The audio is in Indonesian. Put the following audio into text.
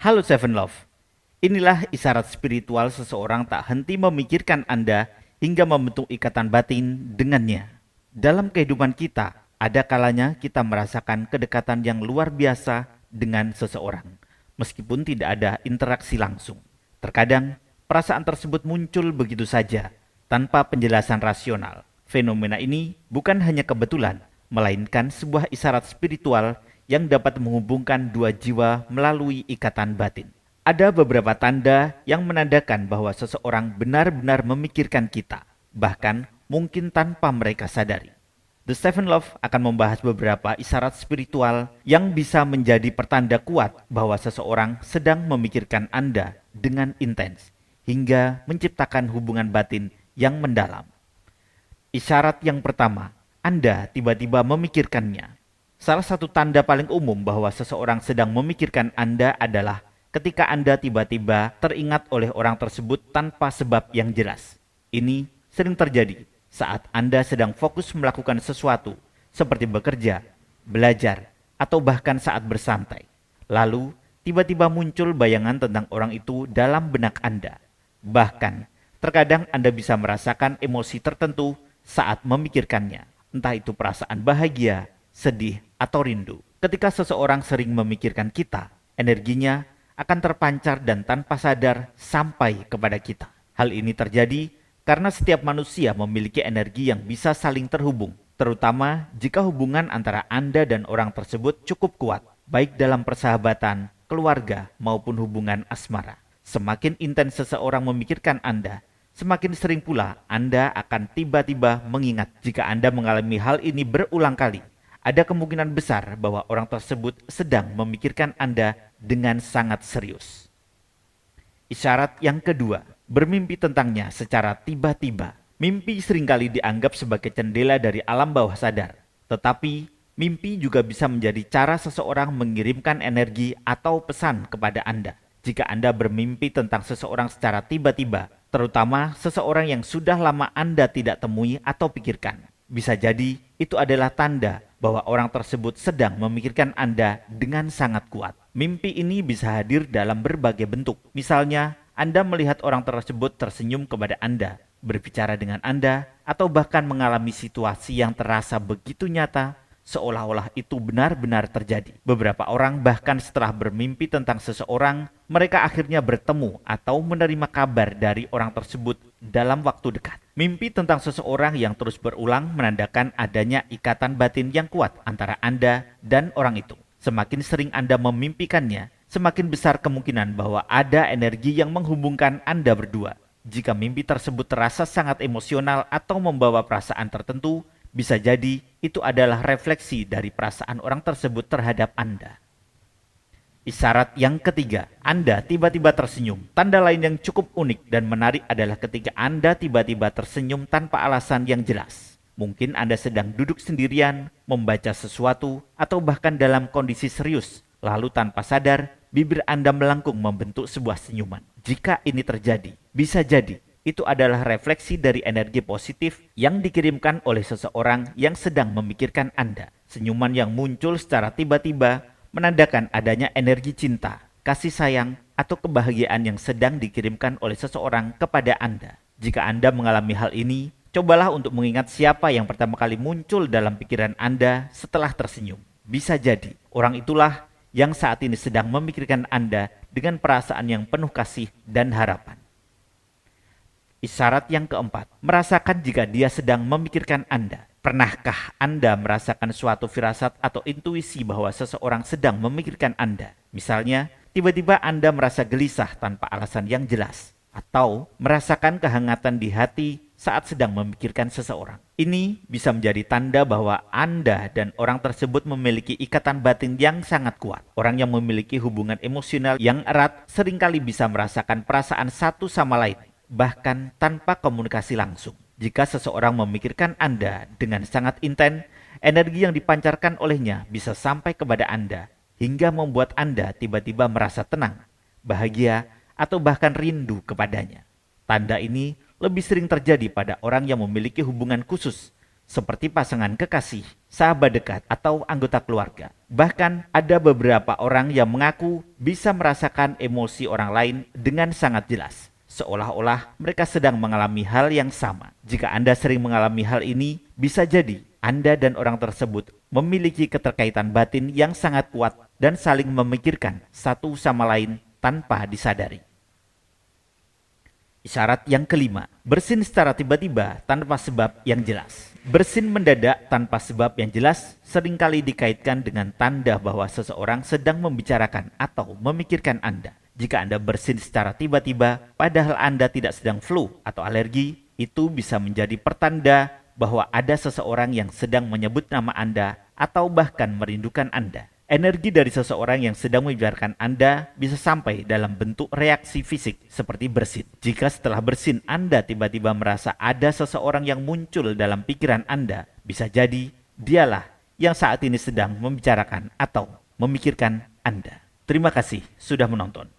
Halo Seven Love, inilah isyarat spiritual seseorang tak henti memikirkan Anda hingga membentuk ikatan batin dengannya. Dalam kehidupan kita, ada kalanya kita merasakan kedekatan yang luar biasa dengan seseorang, meskipun tidak ada interaksi langsung. Terkadang, perasaan tersebut muncul begitu saja, tanpa penjelasan rasional. Fenomena ini bukan hanya kebetulan, melainkan sebuah isyarat spiritual yang dapat menghubungkan dua jiwa melalui ikatan batin. Ada beberapa tanda yang menandakan bahwa seseorang benar-benar memikirkan kita, bahkan mungkin tanpa mereka sadari. The Seven Love akan membahas beberapa isyarat spiritual yang bisa menjadi pertanda kuat bahwa seseorang sedang memikirkan Anda dengan intens, hingga menciptakan hubungan batin yang mendalam. Isyarat yang pertama, Anda tiba-tiba memikirkannya. Salah satu tanda paling umum bahwa seseorang sedang memikirkan Anda adalah ketika Anda tiba-tiba teringat oleh orang tersebut tanpa sebab yang jelas. Ini sering terjadi saat Anda sedang fokus melakukan sesuatu, seperti bekerja, belajar, atau bahkan saat bersantai. Lalu, tiba-tiba muncul bayangan tentang orang itu dalam benak Anda. Bahkan, terkadang Anda bisa merasakan emosi tertentu saat memikirkannya, entah itu perasaan bahagia, sedih, atau rindu. Ketika seseorang sering memikirkan kita, energinya akan terpancar dan tanpa sadar sampai kepada kita. Hal ini terjadi karena setiap manusia memiliki energi yang bisa saling terhubung, terutama jika hubungan antara Anda dan orang tersebut cukup kuat, baik dalam persahabatan, keluarga, maupun hubungan asmara. Semakin intens seseorang memikirkan Anda, semakin sering pula Anda akan tiba-tiba mengingat. Jika Anda mengalami hal ini berulang kali, ada kemungkinan besar bahwa orang tersebut sedang memikirkan Anda dengan sangat serius. Isyarat yang kedua, bermimpi tentangnya secara tiba-tiba. Mimpi seringkali dianggap sebagai jendela dari alam bawah sadar. Tetapi, mimpi juga bisa menjadi cara seseorang mengirimkan energi atau pesan kepada Anda. Jika Anda bermimpi tentang seseorang secara tiba-tiba, terutama seseorang yang sudah lama Anda tidak temui atau pikirkan, bisa jadi itu adalah tanda bahwa orang tersebut sedang memikirkan Anda dengan sangat kuat. Mimpi ini bisa hadir dalam berbagai bentuk. Misalnya, Anda melihat orang tersebut tersenyum kepada Anda, berbicara dengan Anda, atau bahkan mengalami situasi yang terasa begitu nyata, seolah-olah itu benar-benar terjadi. Beberapa orang bahkan setelah bermimpi tentang seseorang, mereka akhirnya bertemu atau menerima kabar dari orang tersebut dalam waktu dekat. Mimpi tentang seseorang yang terus berulang menandakan adanya ikatan batin yang kuat antara Anda dan orang itu. Semakin sering Anda memimpikannya, semakin besar kemungkinan bahwa ada energi yang menghubungkan Anda berdua. Jika mimpi tersebut terasa sangat emosional atau membawa perasaan tertentu, bisa jadi itu adalah refleksi dari perasaan orang tersebut terhadap Anda. Isyarat yang ketiga, Anda tiba-tiba tersenyum. Tanda lain yang cukup unik dan menarik adalah ketika Anda tiba-tiba tersenyum tanpa alasan yang jelas. Mungkin Anda sedang duduk sendirian, membaca sesuatu, atau bahkan dalam kondisi serius. Lalu tanpa sadar, bibir Anda melengkung membentuk sebuah senyuman. Jika ini terjadi, bisa jadi itu adalah refleksi dari energi positif yang dikirimkan oleh seseorang yang sedang memikirkan Anda. Senyuman yang muncul secara tiba-tiba menandakan adanya energi cinta, kasih sayang, atau kebahagiaan yang sedang dikirimkan oleh seseorang kepada Anda. Jika Anda mengalami hal ini, cobalah untuk mengingat siapa yang pertama kali muncul dalam pikiran Anda setelah tersenyum. Bisa jadi orang itulah yang saat ini sedang memikirkan Anda dengan perasaan yang penuh kasih dan harapan. Isyarat yang keempat, merasakan jika dia sedang memikirkan Anda. Pernahkah Anda merasakan suatu firasat atau intuisi bahwa seseorang sedang memikirkan Anda? Misalnya, tiba-tiba Anda merasa gelisah tanpa alasan yang jelas, atau merasakan kehangatan di hati saat sedang memikirkan seseorang. Ini bisa menjadi tanda bahwa Anda dan orang tersebut memiliki ikatan batin yang sangat kuat. Orang yang memiliki hubungan emosional yang erat seringkali bisa merasakan perasaan satu sama lain, bahkan tanpa komunikasi langsung. Jika seseorang memikirkan Anda dengan sangat intens, energi yang dipancarkan olehnya bisa sampai kepada Anda, hingga membuat Anda tiba-tiba merasa tenang, bahagia, atau bahkan rindu kepadanya. Tanda ini lebih sering terjadi pada orang yang memiliki hubungan khusus, seperti pasangan kekasih, sahabat dekat, atau anggota keluarga. Bahkan ada beberapa orang yang mengaku bisa merasakan emosi orang lain dengan sangat jelas, seolah-olah mereka sedang mengalami hal yang sama. Jika Anda sering mengalami hal ini, bisa jadi Anda dan orang tersebut memiliki keterkaitan batin yang sangat kuat dan saling memikirkan satu sama lain tanpa disadari. Isyarat yang kelima, bersin secara tiba-tiba tanpa sebab yang jelas. Bersin mendadak tanpa sebab yang jelas seringkali dikaitkan dengan tanda bahwa seseorang sedang membicarakan atau memikirkan Anda. Jika Anda bersin secara tiba-tiba, padahal Anda tidak sedang flu atau alergi, itu bisa menjadi pertanda bahwa ada seseorang yang sedang menyebut nama Anda atau bahkan merindukan Anda. Energi dari seseorang yang sedang membicarakan Anda bisa sampai dalam bentuk reaksi fisik seperti bersin. Jika setelah bersin Anda tiba-tiba merasa ada seseorang yang muncul dalam pikiran Anda, bisa jadi dialah yang saat ini sedang membicarakan atau memikirkan Anda. Terima kasih sudah menonton.